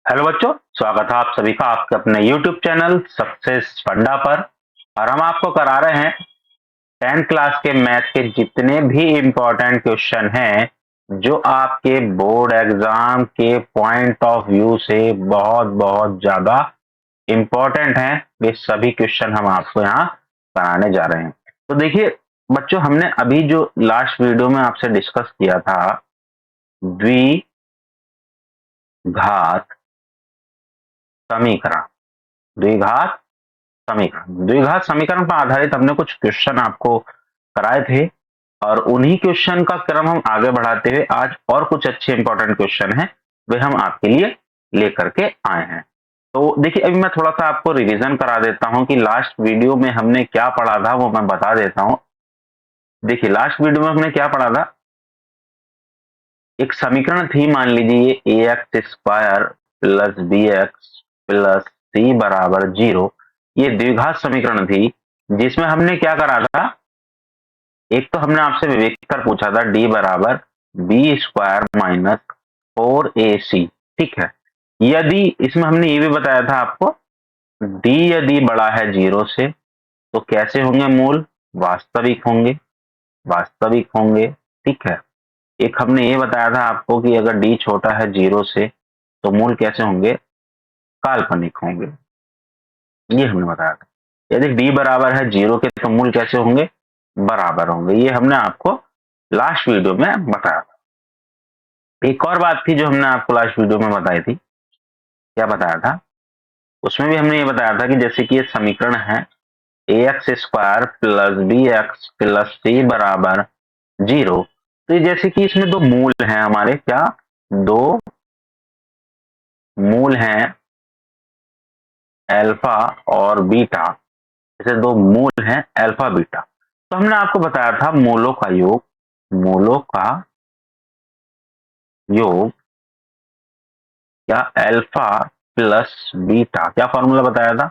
Hello बच्चों, स्वागत है आप सभी का आपके अपने YouTube चैनल सक्सेस फंडा पर। और हम आपको करा रहे हैं 10th क्लास के मैथ के जितने भी इम्पोर्टेंट क्वेश्चन हैं जो आपके बोर्ड एग्जाम के पॉइंट ऑफ व्यू से बहुत बहुत ज्यादा इम्पोर्टेंट हैं। वे सभी क्वेश्चन हम आपको यहाँ कराने जा रहे हैं। तो देखिए बच्चों, हमने अभी जो लास्ट वीडियो में आपसे डिस्कस किया था द्विघात समीकरण, द्विघात द्विघात समीकरण पर आधारित हमने कुछ क्वेश्चन आपको कराए थे और उन्हीं क्वेश्चन का क्रम हम आगे बढ़ाते हुए आज और कुछ अच्छे इंपॉर्टेंट क्वेश्चन हैं वे हम आपके लिए लेकर के आए हैं। तो देखिए, अभी मैं थोड़ा सा आपको रिवीजन करा देता हूं कि लास्ट वीडियो में हमने क्या पढ़ा था, वो मैं बता देता हूं। देखिए, लास्ट वीडियो में हमने क्या पढ़ा था, एक समीकरण थी, मान लीजिए A x square plus B x plus सी बराबर 0। ये द्विघात समीकरण थी जिसमें हमने क्या करा था, एक तो हमने आपसे विवेक कर पूछा था डी बराबर बी स्क्वायर माइनस 4ac। ठीक है, यदि इसमें हमने ये भी बताया था आपको, डी यदि बड़ा है 0 से तो कैसे होंगे मूल, वास्तविक होंगे, वास्तविक होंगे। ठीक है, एक हमने ये बताया था आपको कि अगर डी छोटा है 0 से तो मूल कैसे होंगे, काल्पनिक होंगे। ये हमने बताया था। यदि डी बराबर है 0 के तो मूल कैसे होंगे, बराबर होंगे। ये हमने आपको लास्ट वीडियो में बताया था। एक और बात थी जो हमने आपको लास्ट वीडियो में बताई थी, क्या बताया था, उसमें भी हमने ये बताया था कि जैसे कि ये समीकरण है a x square plus B x plus सी बराबर 0। तो जैसे कि इसमें दो मूल हैं हमारे, क्या, दो मूल हैं अल्फा और बीटा। जैसे दो मूल हैं अल्फा बीटा, तो हमने आपको बताया था मूलों का योग, मूलों का योग क्या, अल्फा प्लस बीटा, क्या फॉर्मूला बताया था,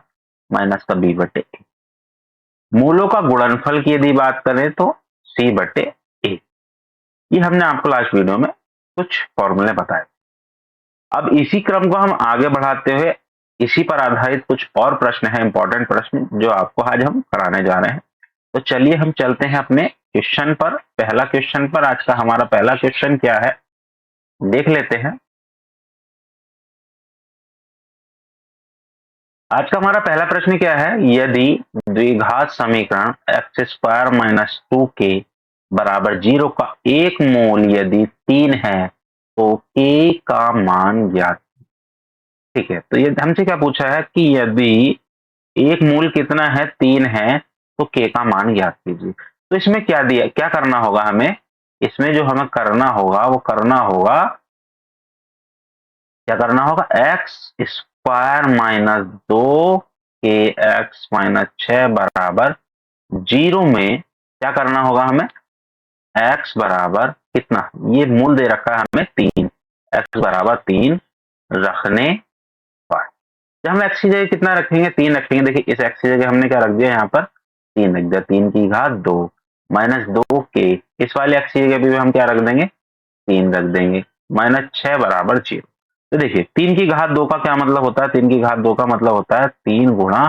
माइनस का बी बटे ए। मूलों का गुणनफल की यदि बात करें तो सी बटे ए। ये हमने आपको लास्ट वीडियो में कुछ फॉर्मूले बताए। अब इसी क्रम को हम आगे बढ़ाते हुए इसी पर आधारित कुछ और प्रश्न है, इंपॉर्टेंट प्रश्न जो आपको आज हम कराने जा रहे हैं। तो चलिए हम चलते हैं अपने क्वेश्चन पर, पहला क्वेश्चन पर। आज का हमारा पहला क्वेश्चन क्या है देख लेते हैं। आज का हमारा पहला प्रश्न क्या है, यदि द्विघात समीकरण एक्स स्क्वायर माइनस 2k बराबर 0 का एक मूल यदि 3 है तो k का मान ज्ञात। ठीक है, तो ये हमसे क्या पूछा है कि यदि एक मूल कितना है, 3 है, तो k का मान ज्ञात कीजिए। तो इसमें क्या दिया, क्या करना होगा हमें, इसमें जो हमें करना होगा वो करना होगा, क्या करना होगा, एक्स स्क्वायर माइनस 2 के एक्स माइनस 6 बराबर 0 में क्या करना होगा हमें, एक्स बराबर कितना, ये मूल दे रखा है हमें 3, एक्स बराबर 3 रखने पर जब हम एक्स की जगह कितना रखेंगे, 3 रखेंगे। देखिए, इस एक्स की जगह हमने क्या रख दिया, यहाँ पर 3 रख दिया, 3 की घात 2 माइनस 2 के, इस वाले एक्स की जगह भी हम क्या रख देंगे, 3 रख देंगे, माइनस 6 बराबर 0। तो देखिए, 3 की घात 2 का क्या मतलब होता है, 3 की घात 2 का मतलब होता है 3 गुणा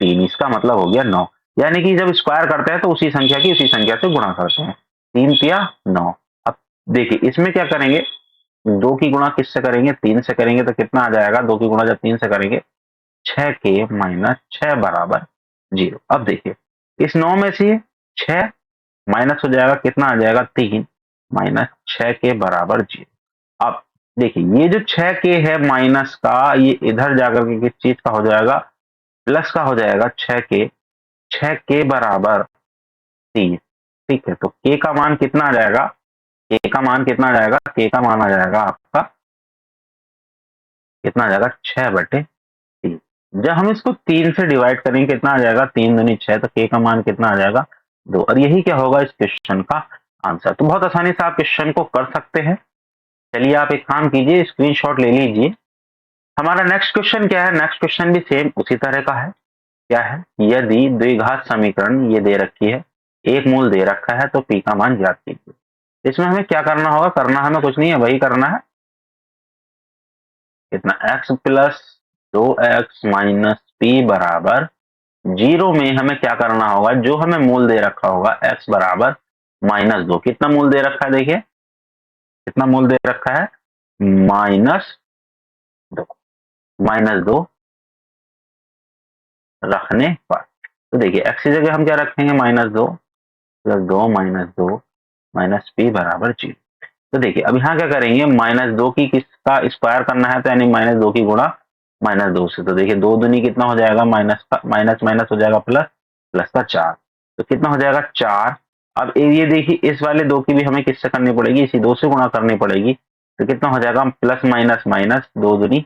3, इसका मतलब हो गया 9। यानी कि जब स्क्वायर करते हैं तो उसी संख्या की उसी संख्या से गुणा करते हैं, 3 तिया 9। अब देखिए इसमें क्या करेंगे, 2 की गुणा किससे करेंगे, 3 से करेंगे, तो कितना आ जाएगा, 2 की गुणा जब 3 से करेंगे 6 के माइनस 6 बराबर 0। अब देखिए, इस 9 में से 6 माइनस हो जाएगा, कितना आ जाएगा, 3 माइनस 6 के बराबर 0। अब देखिए, ये जो 6 के है माइनस का, ये इधर जाकर के किस चीज का हो जाएगा, प्लस का हो जाएगा, 6 के बराबर 30। ठीक है, तो के का मान कितना आ जाएगा, के का मान कितना आ जाएगा, के का मान आ जाएगा आपका कितना आ जाएगा, 6/3। जब हम इसको 3 से डिवाइड करेंगे कितना आ जाएगा, 3 दूनी 6, तो के का मान कितना आ जाएगा, 2। और यही क्या होगा इस क्वेश्चन का आंसर। तो बहुत आसानी से आप क्वेश्चन को कर सकते हैं। चलिए आप एक काम कीजिए, स्क्रीनशॉट ले लीजिए। हमारा नेक्स्ट क्वेश्चन क्या है, नेक्स्ट क्वेश्चन भी सेम उसी तरह का है। क्या है, यदि द्विघात समीकरण ये दे रखी है, एक मूल दे रखा है, तो पी का मान ज्ञात कीजिए। इसमें हमें क्या करना होगा, करना हमें कुछ नहीं है, वही करना है, कितना x plus 2x minus P बराबर 0 में हमें क्या करना होगा, जो हमें मूल दे रखा होगा x बराबर -2। कितना मूल दे रखा है, देखिए कितना मूल दे रखा है, -2, -2 रखने पर। तो देखिए x की जगह हम क्या रखेंगे, -2 प्लस 2 -2 माइनस पी बराबर 0। तो देखिए अब यहाँ क्या करेंगे, -2 की किसका स्क्वायर करना है, तो यानी -2 की गुणा -2 से। तो देखिए 2 दूनी कितना हो जाएगा, माइनस का माइनस माइनस हो जाएगा प्लस, प्लस का 4, तो कितना हो जाएगा 4। अब ये देखिए इस वाले 2 की भी हमें किससे करनी पड़ेगी, इसी 2 से गुणा करनी पड़ेगी। तो कितना हो जाएगा, प्लस माइनस माइनस 2 दूनी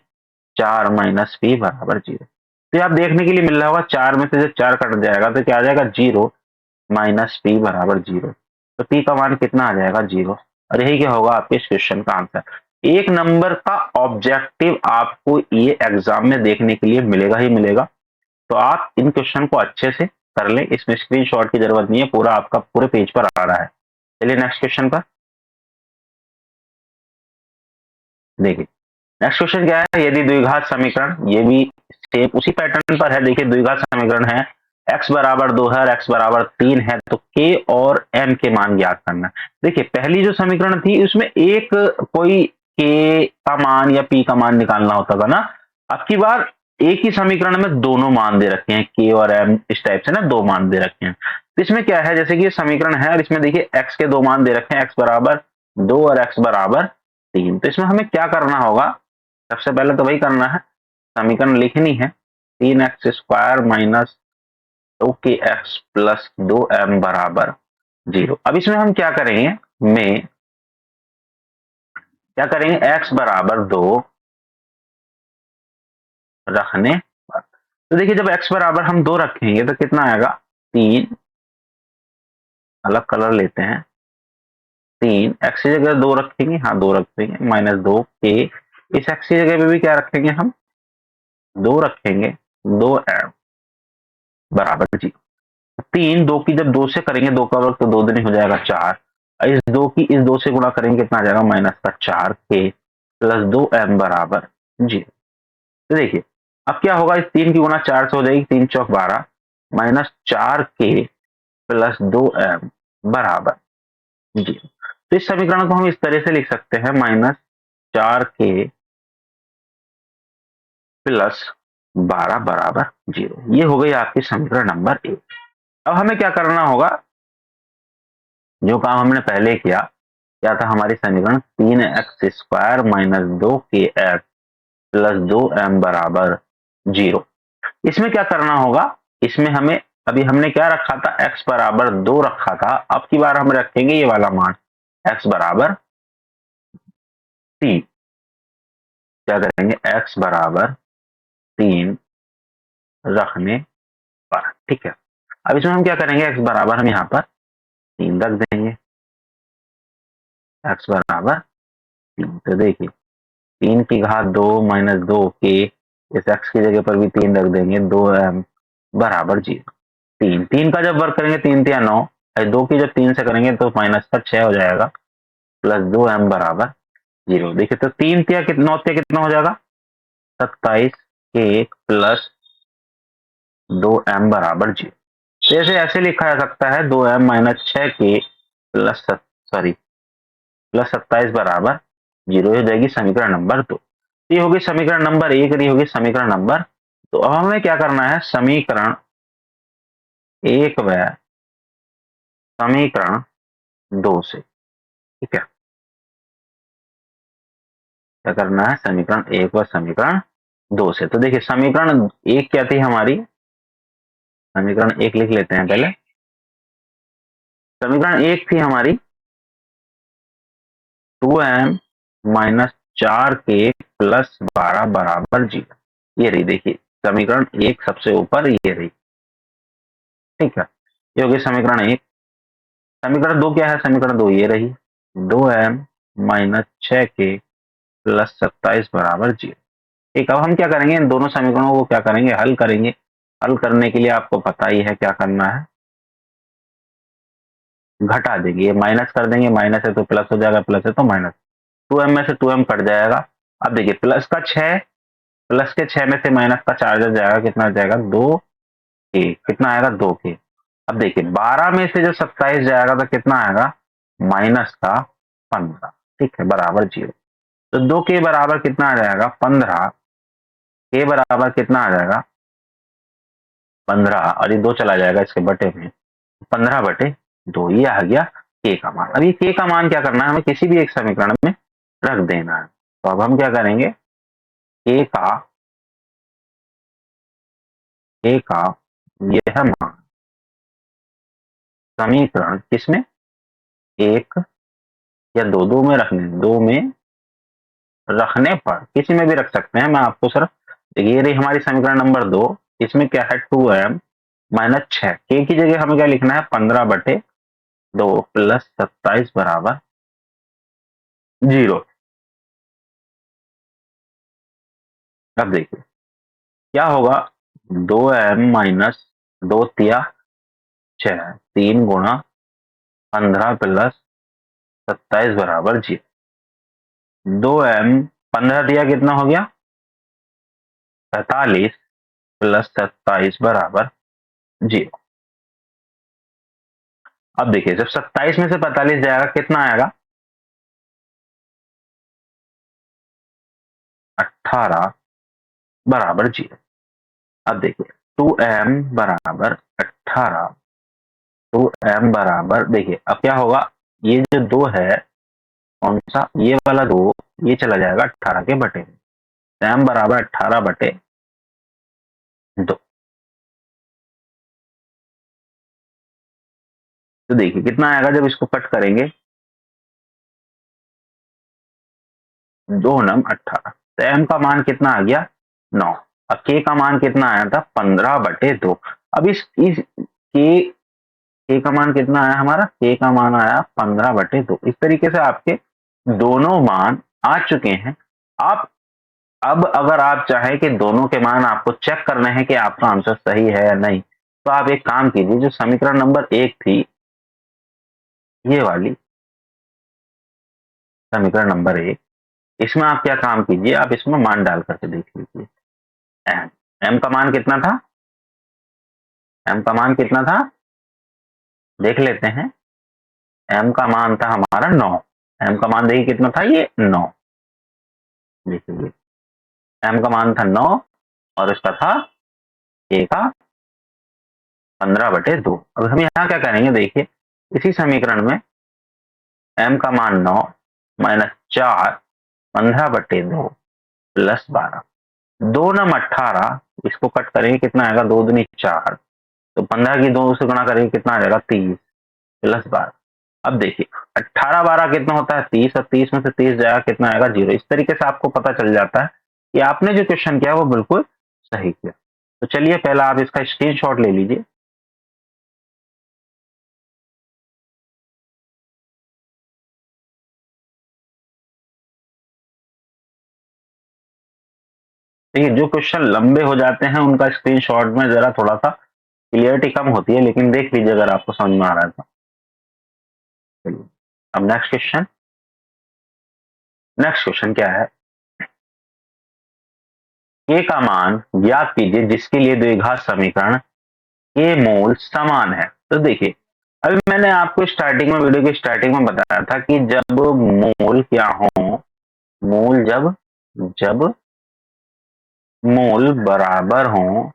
4 माइनस पी बराबर 0। तो आप देखने के लिए मिल रहा होगा 4 में से जब 4 कट जाएगा तो क्या आ जाएगा 0 माइनस पी बराबर 0। तो पी का मान कितना आ जाएगा 0। और यही क्या होगा आपके इस क्वेश्चन का आंसर। 1 नंबर का ऑब्जेक्टिव आपको ये एग्जाम में देखने के लिए मिलेगा ही मिलेगा। तो आप इन क्वेश्चन को अच्छे से कर लें, इसमें स्क्रीनशॉट की जरूरत नहीं है, पूरा आपका पूरे पेज पर आ रहा है। चलिए नेक्स्ट क्वेश्चन पर देखिए। नेक्स्ट क्वेश्चन क्या है, यदि द्विघात समीकरण, ये भी सेम उसी पैटर्न पर है। देखिए द्विघात समीकरण है, x बराबर 2 है और x बराबर 3 है, तो k और m के मान ज्ञात करना। देखिए पहली जो समीकरण थी उसमें एक कोई k का मान या p का मान निकालना होता था ना। अब की बार एक ही समीकरण में दोनों मान दे रखे हैं, k और m, इस टाइप से ना दो मान दे रखे हैं। तो इसमें क्या है, जैसे कि ये समीकरण है और इसमें देखिए x के दो मान दे रखे हैं, x बराबर 2 और x बराबर 3। तो इसमें हमें क्या करना होगा, सबसे पहले तो वही करना है, समीकरण लिखनी है 3x² minus 2kx plus 2m बराबर 0। अब इसमें हम क्या करेंगे, में क्या करेंगे, x बराबर 2 रखने पर। तो देखिए जब x बराबर हम 2 रखेंगे तो कितना आएगा, 3, अलग कलर लेते हैं, 3 x की जगह 2 रखेंगे, हाँ 2 रखेंगे, -2k, इस x की जगह पे भी क्या रखेंगे हम, 2 रखेंगे, 2m बराबर 0। 3, 2 की जब 2 से करेंगे, 2 का वर्ग तो 2 दिन हो जाएगा 4, इस 2 की इस 2 से गुणा करेंगे, कितना आ जाएगा, -4k प्लस 2m बराबर 0। तो देखिए अब क्या होगा, इस 3 की गुणा 4 से हो जाएगी, 3 चौक 12 -4k प्लस 2m बराबर 0। तो इस समीकरण को हम इस तरह से लिख सकते हैं, -4k प्लस 12 बराबर 0। ये हो गई आपकी समीकरण नंबर 1। अब हमें क्या करना होगा, जो काम हमने पहले किया, क्या था, हमारी समीकरण 3x² minus 2kx plus 2m बराबर 0। इसमें क्या करना होगा, इसमें हमें अभी हमने क्या रखा था, x बराबर 2 रखा था, अब की बार हम रखेंगे ये वाला मान x बराबर 3। क्या करेंगे, x बराबर 3 रखने पर, ठीक है। अब इसमें हम क्या करेंगे, x बराबर हम यहाँ पर 3 रख देंगे, x बराबर 3। तो देखिए 3 की घात 2 माइनस 2k, इस x की जगह पर भी 3 रख देंगे, 2m बराबर 0। 3 का जब वर्ग करेंगे 3 तिया 9, 2 की जब 3 से करेंगे तो माइनस का 6 हो जाएगा, प्लस 2m बराबर 0। देखिए तो 3 तिया 9 तिया कितना हो जाएगा, 27k प्लस 2m बराबर 0। तो ऐसे लिखा जा सकता है, 2m minus 6k plus sorry plus 27 बराबर 0 हो जाएगी समीकरण नंबर 2। ये होगी समीकरण नंबर 1 और ये होगी समीकरण नंबर। तो अब हमें क्या करना है, समीकरण 1 व समीकरण 2 से, ठीक है, क्या करना है, समीकरण 1 व समीकरण 2 से। तो देखिए समीकरण 1 क्या थी हमारी, समीकरण 1 लिख लेते हैं पहले। समीकरण 1 थी हमारी 2m माइनस 4k प्लस 12 बराबर 0। ये रही, देखिए समीकरण 1 सबसे ऊपर ये रही, ठीक है, ये होगी समीकरण 1। समीकरण 2 क्या है, समीकरण 2 ये रही, 2m माइनस 6k प्लस 27 बराबर 0। ठीक, अब हम क्या करेंगे, इन दोनों समीकरणों को क्या करेंगे, हल करेंगे। हल करने के लिए आपको पता ही है क्या करना है, घटा देंगे, ये माइनस कर देंगे, माइनस है तो प्लस हो जाएगा, प्लस है तो माइनस, 2m में से 2m कट जाएगा, अब देखिए प्लस का 6, प्लस के 6 में से माइनस का 4 जब जाएगा कितना जाएगा 2k, कितना आएगा 2k। अब देखिए 12 में से जो 27 जाएगा तो कितना आएगा माइनस का 15, ठीक है, बराबर 0। तो 2k बराबर कितना आ जाएगा 15, k बराबर कितना आ जाएगा 15, और ये 2 चला जाएगा इसके बटे में, 15/2, ये आ गया k का मान। अब ये k का मान क्या करना है, हमें किसी भी एक समीकरण में रख देना है। तो अब हम क्या करेंगे, k का यह मान समीकरण किसमें, एक या दो में रखने, दो में रखने पर किसी में भी रख सकते हैं। मैं आपको सिर्फ ये रही हमारी समीकरण नंबर 2, इसमें क्या है 2m माइनस 6, k की जगह हमें क्या लिखना है 15/2 प्लस 27 बराबर 0। अब देखिए क्या होगा, 2m माइनस 2 तिया 6, 3 गुणा 15 प्लस 27 बराबर 0। 2m 15 दिया कितना हो गया 45 प्लस 27 बराबर 0। अब देखिए जब 27 में से 45 जाएगा कितना आएगा 18 बराबर 0। अब देखिए 2m बराबर 18, 2m बराबर, देखिए अब क्या होगा, ये जो 2 है कौन सा, ये वाला 2, ये चला जाएगा 18 के बटे में, m बराबर 18/2। तो देखिए कितना आएगा जब इसको कट करेंगे, 2×9 18, तो m का मान कितना आ गया 9। अब k का मान कितना आया था 15/2। अब इस k का मान कितना आया हमारा, k का मान आया 15/2। इस तरीके से आपके दोनों मान आ चुके हैं। आप अब अगर आप चाहें कि दोनों के मान आपको चेक करने हैं कि आपका आंसर सही है या नहीं, तो आप एक काम कीजिए, जो समीकरण नंबर 1 थी, ये वाली समीकरण नंबर 1, इसमें आप क्या काम कीजिए, आप इसमें मान डाल करके देख लीजिए। एम एम का मान कितना था, एम का मान कितना था देख लेते हैं। एम का मान था हमारा 9, एम का मान देखिए कितना था, ये 9, देखिए एम का मान था 9, और इसका था ए का 15/2। अब हम यहाँ क्या करेंगे, देखिए इसी समीकरण में एम का मान 9 माइनस 4 15/2 प्लस 12, 2×9 18, इसको कट करेंगे कितना आएगा 2×2 = 4, तो 15 की 2 से गुणा करेंगे कितना आ जाएगा 30 प्लस 12। अब देखिए 18×12 कितना होता है 30, और 30 में से 30 जाएगा कितना आएगा 0। इस तरीके से आपको पता चल जाता है कि आपने जो क्वेश्चन किया वो बिल्कुल सही किया। तो चलिए पहला आप इसका स्क्रीनशॉट ले लीजिए। देखिए जो क्वेश्चन लंबे हो जाते हैं उनका स्क्रीनशॉट में जरा थोड़ा सा क्लियरिटी कम होती है, लेकिन देख लीजिए अगर आपको समझ में आ रहा है तो। चलिए अब नेक्स्ट क्वेश्चन, नेक्स्ट क्वेश्चन क्या है, के का मान ज्ञात कीजिए जिसके लिए द्विघात समीकरण के मूल समान है। तो देखिए अभी मैंने आपको स्टार्टिंग में, वीडियो की स्टार्टिंग में बताया था कि जब मूल क्या हो, मूल जब जब मूल बराबर हो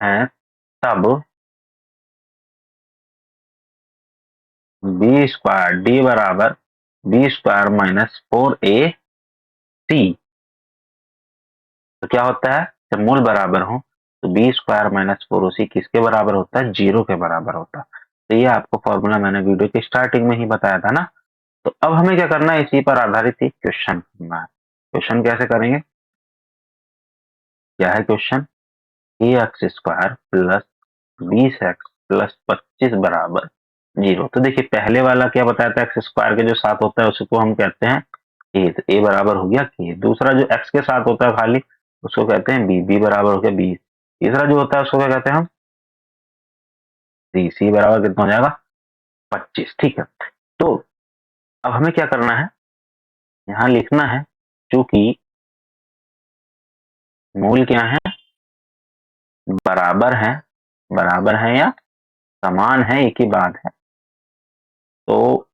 हैं तब b² d बराबर b² माइनस 4ac। तो क्या होता है जब मूल बराबर हो तो b² माइनस 4ac किसके बराबर होता है, 0 के बराबर होता है। तो ये आपको फॉर्मूला मैंने वीडियो के स्टार्टिंग में ही बताया था ना। तो अब हमें क्या करना है, इसी पर आधारित एक क्वेश्चन करना है। क्वेश्चन कैसे करेंगे, क्या है question, ax² plus 20x plus 25 बराबर 0। तो देखिए पहले वाला क्या बताया था, x² के जो साथ होता है उसको हम कहते हैं a, तो a बराबर हो गया k। दूसरा जो x के साथ होता है खाली उसको कहते हैं b, b बराबर हो गया 20। तीसरा जो होता है उसको क्या कहते हैं हम c, c बराबर कितना हो जाएगा 25। ठीक है, तो अब हमें क्या करना है, यहाँ लिखना है चूंकि मूल क्या है, बराबर है या समान है, एक ही बात है। तो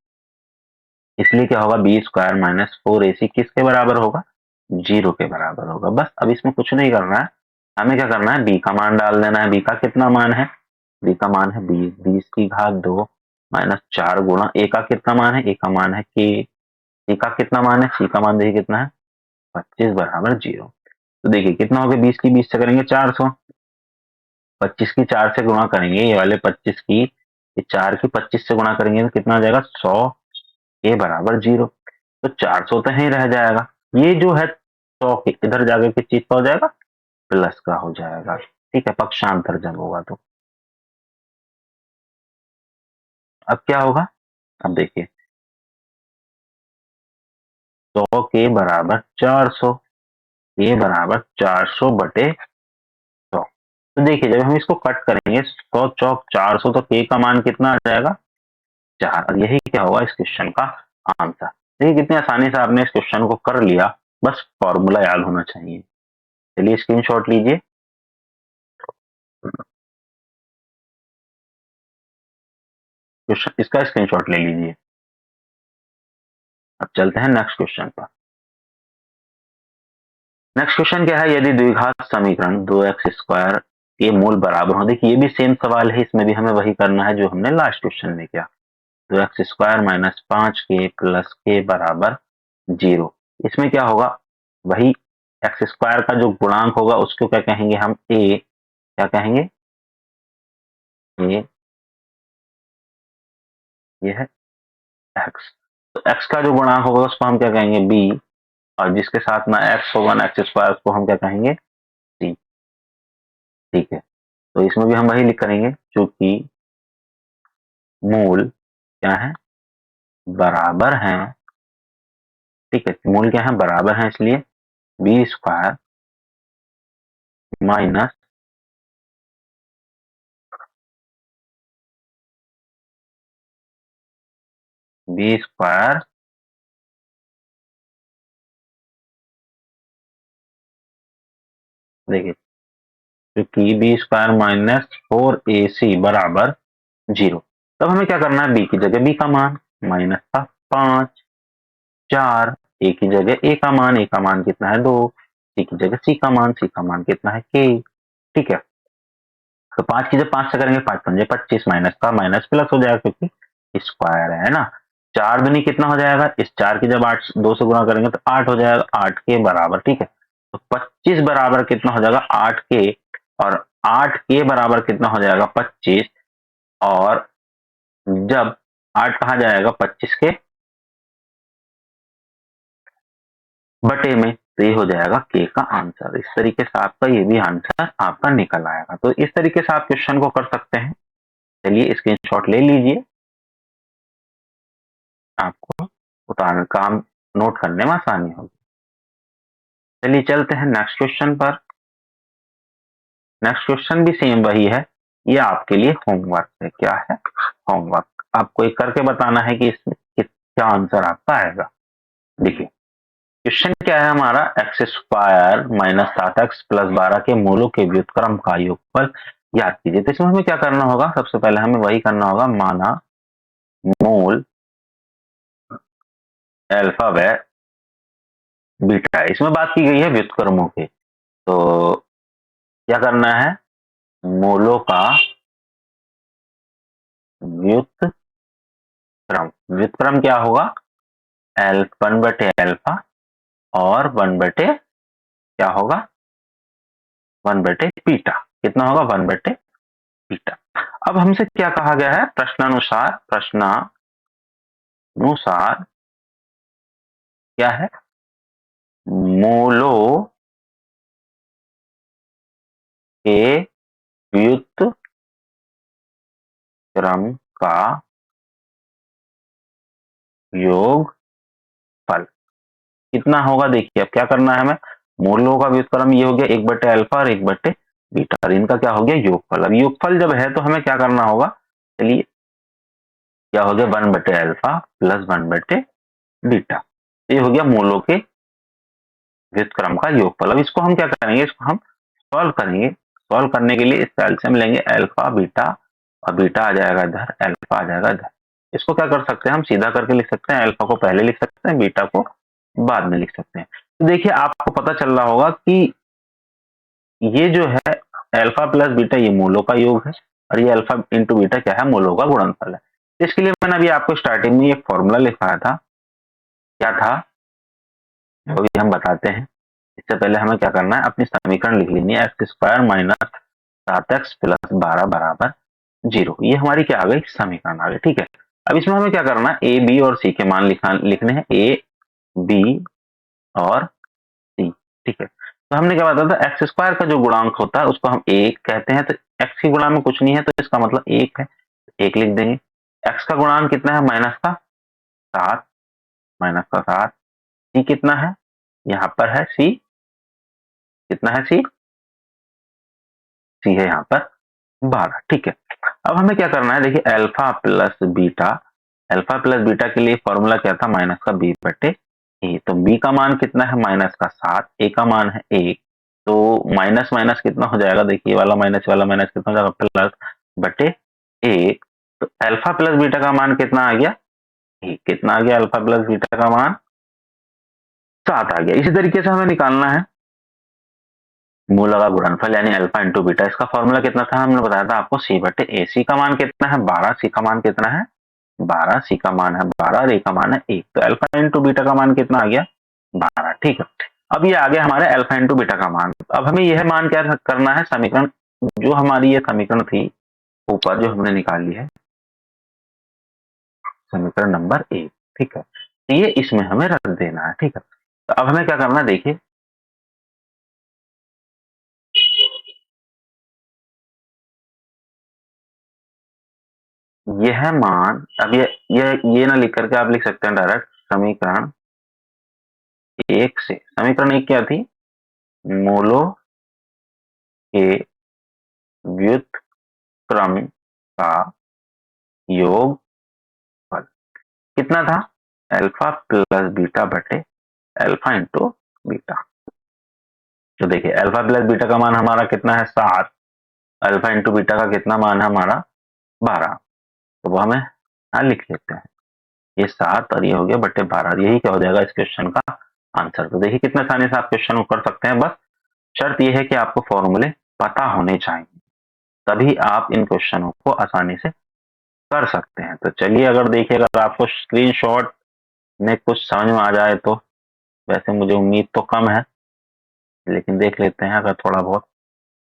इसलिए क्या होगा, बी स्क्वायर माइनस 4ac किसके बराबर होगा, 0 के बराबर होगा। बस अब इसमें कुछ नहीं करना है, हमें क्या करना है, बी का मान डाल देना है। बी का कितना मान है, बी का मान है 20, 20 की घात 2 माइनस 4 गुणा ए का कितना मान है, ए का मान है के, सी का कितना मान है, सी का मान देखिए कितना है 25 बराबर 0। तो देखिए कितना हो गया, 20 की 20 से करेंगे 400, 25 की 4 से गुणा करेंगे, ये वाले 25 की, ये 4 की 25 से गुणा करेंगे तो कितना आ जाएगा 100, ए बराबर 0। तो 400 तो यहीं रह जाएगा, ये जो है 100 के इधर जाकर किस चीज का हो जाएगा, प्लस का हो जाएगा। ठीक है, पक्षांतर जब होगा तो अब क्या होगा, अब देखिए 100 के बराबर 400, ये बराबर 400 बटे 100। तो देखिए जब हम इसको कट करेंगे 100 चौक 400, तो के का मान कितना आ जाएगा 4। और यही क्या होगा इस क्वेश्चन का आंसर। देखिए कितनी आसानी से आपने इस क्वेश्चन को कर लिया, बस फॉर्मूला याद होना चाहिए। चलिए स्क्रीनशॉट लीजिए। क्वेश्चन इसका स्क्रीनशॉट ले लीजिए। अब चलते हैं नेक्स्ट क्वेश्चन पर। नेक्स्ट क्वेश्चन क्या है, यदि द्विघात समीकरण 2x² के मूल बराबर हो। देखिए ये भी सेम सवाल है, इसमें भी हमें वही करना है जो हमने लास्ट क्वेश्चन में किया। 2x² माइनस 5k प्लस के बराबर 0। इसमें क्या होगा, वही x² का जो गुणांक होगा उसको क्या कहेंगे हम, a, क्या कहेंगे a, ये है x। तो x का जो गुणांक होगा उसको हम क्या कहेंगे b, और जिसके साथ ना x होगा ना x² उसको हम क्या कहेंगे c। ठीक है, तो इसमें भी हम वही लिख करेंगे, क्योंकि मूल क्या है, बराबर हैं। ठीक है, मूल क्या है, बराबर है, इसलिए B square minus B square देखिए, क्योंकि बी स्क्वायर माइनस 4ac बराबर 0। तब हमें क्या करना है, बी की जगह बी का मान माइनस का 5, 4, ए की जगह ए का मान, ए का मान कितना है 2, सी की जगह सी का मान, सी का मान कितना है के। ठीक है, तो 5 की जब 5 से करेंगे 5 पंजे 25, माइनस का माइनस प्लस हो जाएगा क्योंकि स्क्वायर है ना। 4 दूनी कितना हो जाएगा, इस 4 की जब 8 2 से गुणा करेंगे तो 8 हो जाएगा, 8 के बराबर। ठीक है, तो 25 बराबर कितना हो जाएगा 8 के, और 8 के बराबर कितना हो जाएगा 25। और जब 8 कहा जाएगा 25 के बटे में, तो ये हो जाएगा के का आंसर। इस तरीके से आपका ये भी आंसर आपका निकल आएगा। तो इस तरीके से आप क्वेश्चन को कर सकते हैं। चलिए स्क्रीनशॉट ले लीजिए, आपको उतारना काम नोट करने में आसानी होगी। चलिए चलते हैं नेक्स्ट क्वेश्चन पर। नेक्स्ट क्वेश्चन भी सेम वही है, ये आपके लिए होमवर्क है। क्या है, होमवर्क। आपको एक करके बताना है कि इसमें क्या आंसर आपका आएगा। देखिए क्वेश्चन क्या है हमारा, x² माइनस 7x प्लस 12 के मूलों के व्युत्क्रम का योगफल याद कीजिए। तो इसमें हमें क्या करना होगा, सबसे पहले हमें वही करना होगा, माना मूल अल्फा व बीटा है। इसमें बात की गई है व्युत्क्रमों की, तो क्या करना है, मूलों का व्युत्क्रम। व्युत्क्रम क्या होगा, 1 बटे अल्फा और 1 बटे क्या होगा 1 बटे बीटा। कितना होगा 1 बटे बीटा। अब हमसे क्या कहा गया है, प्रश्नानुसार क्या है, मूलों के व्युत्क्रम का योगफल कितना होगा। देखिए अब क्या करना है हमें, मूलों का व्युत्क्रम ये हो गया 1 बटे अल्फा और 1 बटे बीटा, और इनका क्या हो गया योगफल। अब योगफल जब है तो हमें क्या करना होगा, चलिए क्या हो गया 1 बटे अल्फा प्लस 1 बटे बीटा। ये हो गया मूलों के व्युत्क्रम का योगफल। अब इसको हम क्या करेंगे, इसको हम सॉल्व करेंगे। सॉल्व करने के लिए इस एलसीएम लेंगे अल्फा बीटा, और बीटा आ जाएगा इधर, अल्फा आ जाएगा इधर। इसको क्या कर सकते हैं, हम सीधा करके लिख सकते हैं, अल्फा को पहले लिख सकते हैं, बीटा को बाद में लिख सकते हैं। तो देखिए आपको पता चल रहा होगा कि ये जो है अल्फा प्लस बीटा ये मूलों का योग है, और ये अल्फा इंटू बीटा क्या है, मूलों का गुणनफल है। इसके लिए मैंने अभी आपको स्टार्टिंग में एक फॉर्मूला लिखाया था, क्या था वो भी हम बताते हैं। इससे पहले हमें क्या करना है, अपनी समीकरण लिख लेनी है, x square minus 7x plus 12 बराबर 0। ये हमारी क्या आ गई, समीकरण आ गई। ठीक है, अब इसमें हमें क्या करना है, ए बी और सी के मान लिखने हैं, ए बी और सी। ठीक है, तो हमने क्या बताया था, एक्स स्क्वायर का जो गुणांक होता है उसको हम एक कहते हैं, तो एक्स की गुणा में कुछ नहीं है तो इसका मतलब एक है, एक लिख देंगे। एक्स का गुणांक कितना है, माइनस का 7, माइनस का 7। सी कितना है, यहाँ पर है सी, कितना है सी, सी है यहाँ पर 12। ठीक है, अब हमें क्या करना है, देखिए alpha plus beta, alpha plus beta के लिए फॉर्मूला क्या था, माइनस का बी बटे ए। तो बी का मान कितना है, माइनस का 7, ए का मान है 1, तो माइनस माइनस कितना हो जाएगा, देखिए वाला माइनस वाला माइनस कितना हो जाएगा, प्लस बटे 1। तो अल्फा प्लस बीटा का मान कितना आ गया, 1। कितना आ गया, अल्फा प्लस बीटा का मान 7 आ गया। इसी तरीके से हमें निकालना है मूल का गुणनफल, यानी अल्फा इंटू बीटा। इसका फॉर्मूला कितना था, हमने बताया था आपको, सी बटे ए। सी का मान कितना है, 12, सी का मान कितना है 12, सी का मान है 12 और ए का मान है 1। तो अल्फा इंटू बीटा का मान कितना आ गया, 12। ठीक है, अब ये आ गया हमारे अल्फा इंटू बीटा का मान। अब हमें यह मान क्या करना है, समीकरण जो हमारी ये समीकरण थी ऊपर जो हमने निकाली है, समीकरण नंबर 1। ठीक है, तो ये इसमें हमें रख देना है। ठीक है, तो अब हमें क्या करना है, देखिए यह मान, अब ये ना लिख करके आप लिख सकते हैं डायरेक्ट, समीकरण 1 से, समीकरण 1 क्या थी, मूलों के व्युत्क्रम का योग कितना था, अल्फा प्लस बीटा बटे अल्फा इंटू बीटा। तो देखिए अल्फा प्लस बीटा का मान हमारा कितना है, 7, अल्फा इंटू बीटा का कितना मान है हमारा, 12। तो वो हमें यहाँ लिख लेते हैं, ये 7 और ये हो गया बटे 12, यही क्या हो जाएगा इस क्वेश्चन का आंसर। तो देखिए कितने आसानी से आप क्वेश्चन को कर सकते हैं, बस शर्त यह है कि आपको फॉर्मूले पता होने चाहिए, तभी आप इन क्वेश्चनों को आसानी से कर सकते हैं। तो चलिए, अगर देखिए अगर आपको स्क्रीनशॉट में कुछ समझ में आ जाए तो, वैसे मुझे उम्मीद तो कम है, लेकिन देख लेते हैं अगर थोड़ा बहुत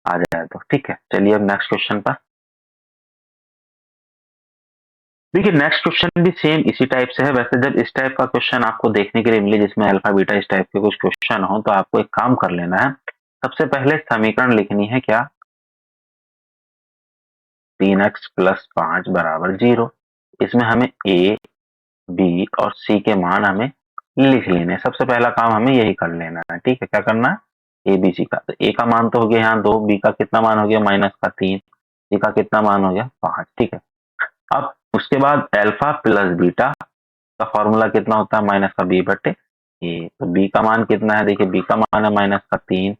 आ जाए तो। ठीक है, चलिए अब नेक्स्ट क्वेश्चन पर। देखिए नेक्स्ट क्वेश्चन भी सेम इसी टाइप से है। वैसे जब इस टाइप का क्वेश्चन आपको देखने के लिए मिले जिसमें अल्फा बीटा इस टाइप के कुछ क्वेश्चन हो, तो आपको एक काम कर लेना है, सबसे पहले समीकरण लिखनी है क्या, 3x प्लस 5 बराबर 0। इसमें हमें ए बी और सी के मान हमें लिख लेने हैं। सबसे पहला काम हमें यही कर लेना है। ठीक है, क्या करना है, ए बी सी का, तो ए का मान तो हो गया यहाँ 2, बी का कितना मान हो गया माइनस का 3, सी का कितना मान हो गया 5। ठीक है, अब उसके बाद अल्फा प्लस बीटा का फॉर्मूला कितना होता है, माइनस का बी बटे ए। तो बी का मान कितना है, देखिए बी का मान है माइनस का 3।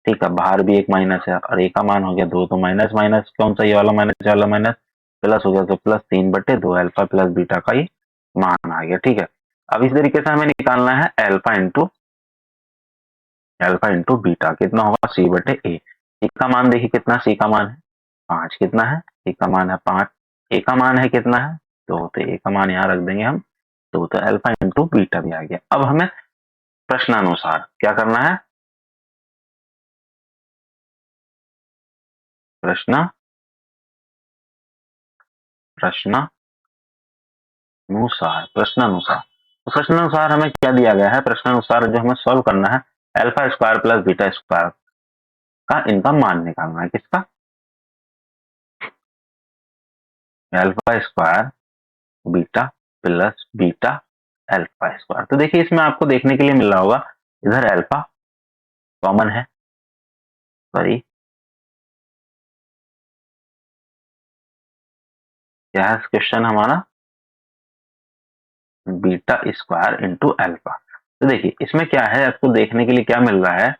ठीक है, बाहर भी एक माइनस है, और ए का मान हो गया 2, तो माइनस माइनस कौन सा, ये वाला माइनस, ये वाला माइनस, प्लस हो गया, तो प्लस 3 बटे 2 अल्फा प्लस बीटा का ये मान आ गया। ठीक है, अब इस तरीके से हमें निकालना है अल्फा इंटू बीटा, कितना होगा सी बटे ए। सी का मान देखिए कितना, सी का मान है 5, कितना है, सी का मान है 5, ए का मान है कितना है 2, तो ए का मान यहाँ रख देंगे हम 2, तो अल्फा इंटू बीटा भी आ गया। अब हमें प्रश्नानुसार क्या करना है, प्रश्न प्रश्नानुसार, प्रश्नानुसार। तो प्रश्नानुसार हमें क्या दिया गया है, प्रश्नानुसार जो हमें सॉल्व करना है, alpha square plus beta square का इनका मान निकालना है, किसका, alpha square beta plus beta alpha square. तो देखिए इसमें आपको देखने के लिए मिल रहा होगा, इधर अल्फा कॉमन है, सॉरी क्या है क्वेश्चन हमारा, बीटा स्क्वायर इंटू अल्फा। तो देखिए इसमें क्या है, आपको देखने के लिए क्या मिल रहा है,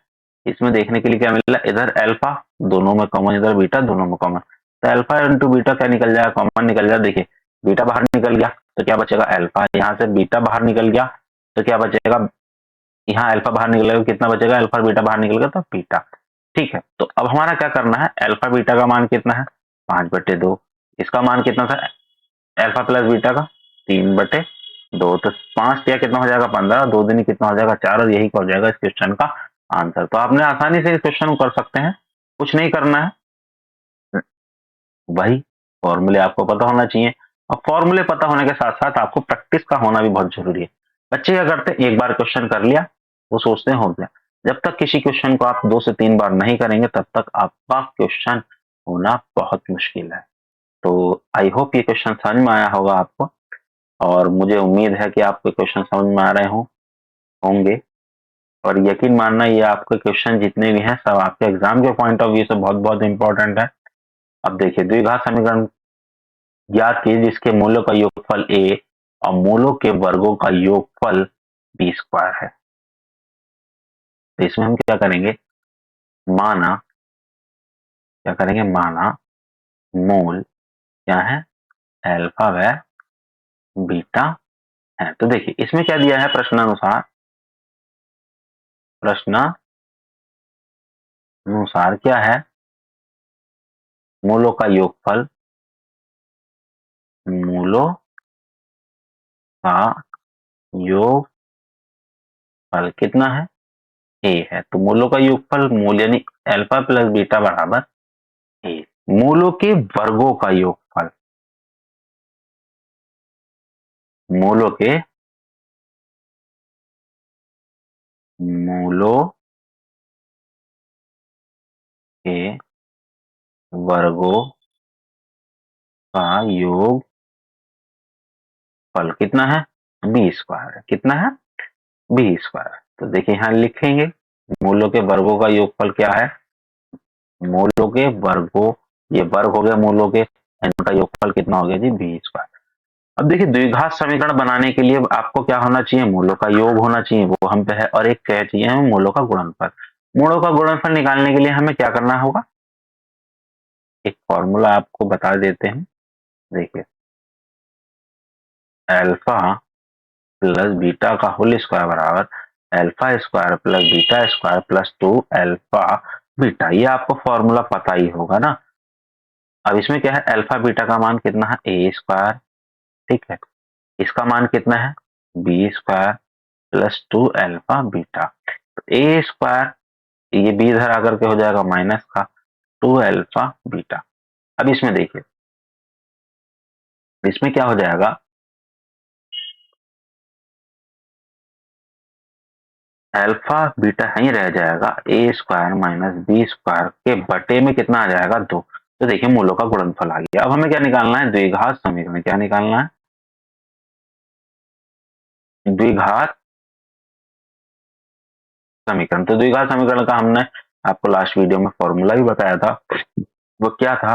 इसमें देखने के लिए क्या मिल रहा है, इधर अल्फा दोनों में कॉमन, इधर बीटा दोनों में कॉमन, तो अल्फा इंटू बीटा क्या निकल जाएगा, कॉमन निकल जाएगा। देखिए बीटा बाहर निकल गया तो क्या बचेगा अल्फा, यहाँ से बीटा बाहर निकल गया तो क्या बचेगा, यहाँ अल्फा बाहर निकलेगा, कितना बचेगा, अल्फा बीटा बाहर निकल गया तो बीटा। ठीक है, तो अब हमारा क्या करना है, अल्फा बीटा का मान कितना है 5/2, इसका मान कितना था अल्फा प्लस बीटा का 3/2, तो 5 दिया कितना हो जाएगा 15, 2 दिन कितना हो जाएगा 4, और यही हो जाएगा इस क्वेश्चन का आंसर। तो आपने आसानी से इस क्वेश्चन को कर सकते हैं, कुछ नहीं करना है, वही फॉर्मूले आपको पता होना चाहिए, और फॉर्मूले पता होने के साथ साथ आपको प्रैक्टिस का होना भी बहुत जरूरी है। बच्चे क्या करते हैं, एक बार क्वेश्चन कर लिया वो सोचते हैं हो गया, जब तक किसी क्वेश्चन को आप 2 से 3 बार नहीं करेंगे तब तक आपका क्वेश्चन होना बहुत मुश्किल है। तो आई होप ये क्वेश्चन समझ में आया होगा आपको, और मुझे उम्मीद है कि आपको क्वेश्चन समझ में आ रहे होंगे, और यकीन मानना ये आपके क्वेश्चन जितने भी हैं सब आपके एग्जाम के पॉइंट ऑफ व्यू से बहुत बहुत इंपॉर्टेंट है। अब देखिए द्विघात समीकरण ज्ञात कीजिए जिसके मूलों का योगफल a और मूलों के वर्गों का योगफल b स्क्वायर है। तो इसमें हम क्या करेंगे, माना क्या करेंगे, माना मूल क्या है अल्फा व बीटा है। तो देखिए इसमें क्या दिया है, प्रश्नानुसार क्या है, मूलों का योगफल, मूलों का योगफल कितना है a है। तो मूलों का योगफल, मूल यानी अल्फा प्लस बीटा बराबर a, मूलों के वर्गों का योगफल, मूलों के मूलों के वर्गों का योगफल कितना है बी स्क्वायर है, कितना है बी स्क्वायर। तो देखिए यहाँ लिखेंगे मूलों के वर्गों का योगफल क्या है, मूलों के वर्गों, ये वर्ग हो गया मूलों के, इनका योगफल कितना हो गया जी बी स्क्वायर। अब देखिए द्विघात समीकरण बनाने के लिए आपको क्या होना चाहिए, मूलों का योग होना चाहिए, वो हम पे है, और एक क्या चाहिए हमें, मूलों का गुणनफल। मूलों का गुणनफल निकालने के लिए हमें क्या करना होगा, एक फॉर्मूला आपको बता देते हैं। देखिए अल्फा प्लस बीटा का होल स्क्वायर बराबर alpha square plus beta square plus 2 alpha beta, ये आपको फॉर्मूला पता ही होगा ना। अब इसमें क्या है, अल्फा बीटा का मान कितना है ए स्क्वायर, ठीक है, इसका मान कितना है B square plus 2 alpha beta. तो ए स्क्वायर, ये बी इधर आकर के हो जाएगा माइनस का 2 अल्फा बीटा। अब इसमें देखिए इसमें क्या हो जाएगा, अल्फा बीटा ही रह जाएगा, a square minus B square के बटे में कितना आ जाएगा 2। तो देखिए मूलों का गुणनफल आ गया। अब हमें क्या निकालना है, द्विघात समीकरण, क्या निकालना है, द्विघात समीकरण। तो द्विघात समीकरण का हमने आपको लास्ट वीडियो में फॉर्मूला भी बताया था, वो क्या था,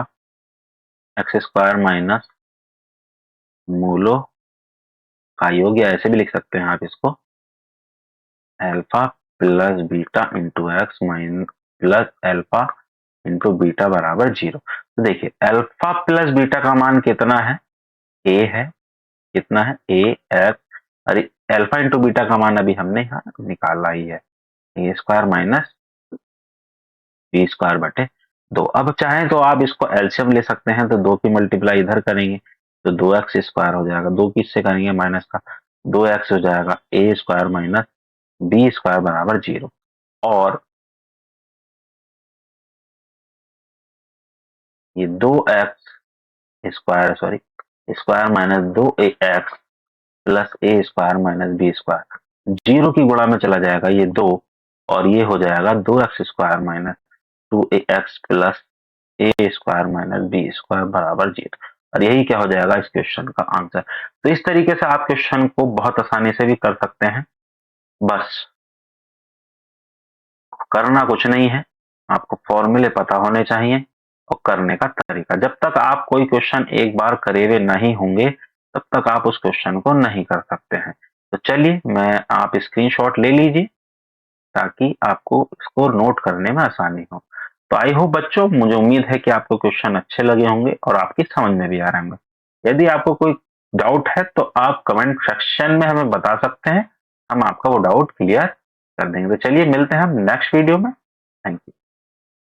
एक्स स्क्वायर माइनस मूलों का योग, या ऐसे भी लिख सकते हैं आप इसको, alpha plus beta into x minus plus alpha into beta बराबर 0। तो देखिए अल्फा प्लस बीटा का मान कितना है ए है, कितना है ए एक्स, अरे अल्फा इंटू बीटा का मान अभी हमने यहाँ निकाला ही है, ए स्क्वायर माइनस बी स्क्वायर बटे 2। अब चाहें तो आप इसको एलसीएम ले सकते हैं, तो 2 की मल्टीप्लाई इधर करेंगे तो 2x स्क्वायर हो जाएगा, 2 किससे करेंगे माइनस का, 2x हो जाएगा a square minus B square बराबर 0। और ये 2x square, sorry square minus 2x plus a square minus B square 0 की गुणा में चला जाएगा ये 2, और ये हो जाएगा 2x square minus 2ax plus a square minus B square बराबर 0। और यही क्या हो जाएगा इस क्वेश्चन का आंसर। तो इस तरीके से आप क्वेश्चन को बहुत आसानी से भी कर सकते हैं, बस करना कुछ नहीं है, आपको फॉर्मूले पता होने चाहिए और करने का तरीका। जब तक आप कोई क्वेश्चन एक बार करे हुए नहीं होंगे तब तक आप उस क्वेश्चन को नहीं कर सकते हैं। तो चलिए आप स्क्रीनशॉट ले लीजिए ताकि आपको इसको नोट करने में आसानी हो। तो आई होप बच्चों, मुझे उम्मीद है कि आपको क्वेश्चन अच्छे लगे होंगे और आपकी समझ में भी आ रहे होंगे। यदि आपको कोई डाउट है तो आप कमेंट सेक्शन में हमें बता सकते हैं, हम आपका वो डाउट क्लियर कर देंगे। तो चलिए मिलते हैं हम नेक्स्ट वीडियो में। Thank you.